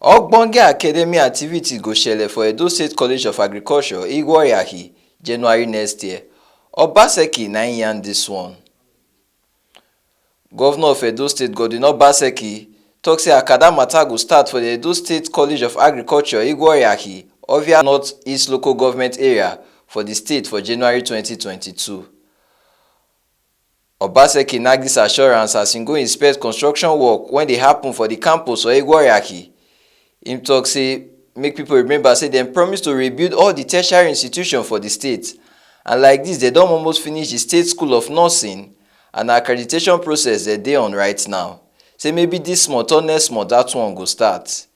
Ogbonge academy activity go Shelle for Edo State College of Agriculture, Iguoriakhi, January next year. Obaseki na im yarn dis one. Governor of Edo State Obaseki tok say Acada matter go start for the Edo State College of Agriculture, Iguoriakhi, Ovia North East Local Government Area for the state for January 2022. Obaseki nag dis assurance as im go inspect construction work wey dey happen for the campus for Iguoriakhi. Im tok say make pipo remember say dem promise to rebuild all the tertiary institutions for the state, and like dis dem don almost finish the State School of Nursing and accreditation process dem dey on right now. Say maybe dis month or next month dat one go start.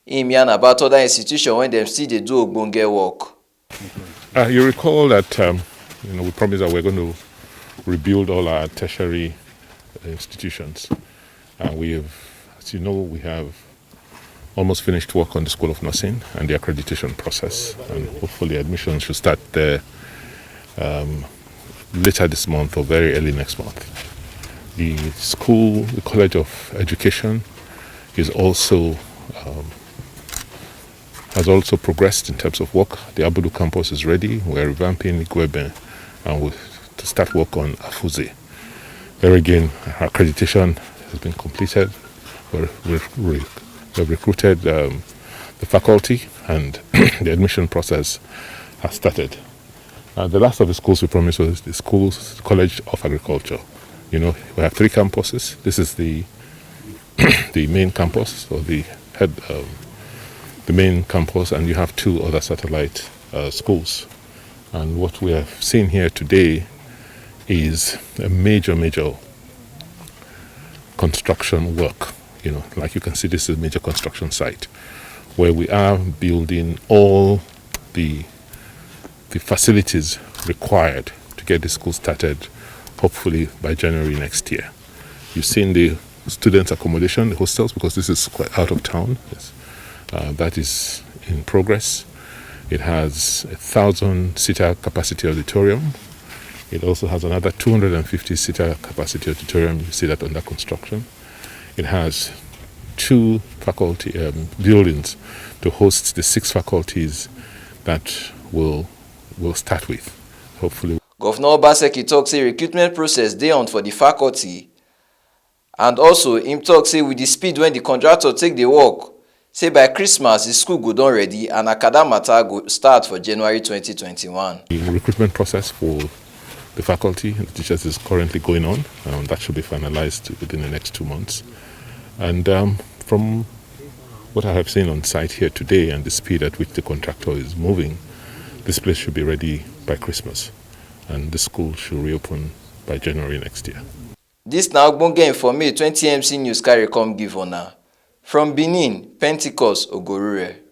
Im yarn about other institutions wey dem still dey do ogbonge work. You recall that we promised that we're going to rebuild all our tertiary institutions, and we have, as you know, we have almost finished work on the School of Nursing and the accreditation process, and hopefully admissions should start there later this month or very early next month. The school, the College of Education, is also has also progressed in terms of work. The Abudu campus is ready. We're revamping Iguoriakhi and we'll to start work on Afuze. There again, our accreditation has been completed. We've recruited the faculty, and the admission process has started. The last of the schools we promised was the College of Agriculture. We have 3 campuses. This is the main campus, or the main campus, and you have 2 other satellite schools. And what we have seen here today is a major construction work. Like you can see, this is a major construction site where we are building all the facilities required to get the school started, hopefully by January next year. You've seen the students' accommodation, the hostels, because this is quite out of town. That is in progress. It has a 1,000-seater capacity auditorium. It also has another 250-seater capacity auditorium. You see that under construction. It has 2 faculty buildings to host the 6 faculties that we'll start with, hopefully. Governor Obaseki tok say recruitment process dey on for the faculty, and also im tok say with the speed when the contractor take the work, say by Christmas the school go don ready and Acada matter go start for January 2021. The recruitment process for the faculty and the teachers is currently going on. That should be finalized within the next 2 months. And from what I have seen on site here today and the speed at which the contractor is moving, this place should be ready by Christmas, and the school should reopen by January next year. Dis na Ogbonge Informe 20MC News carry come give una. From Benin, Pentecost Ogorure.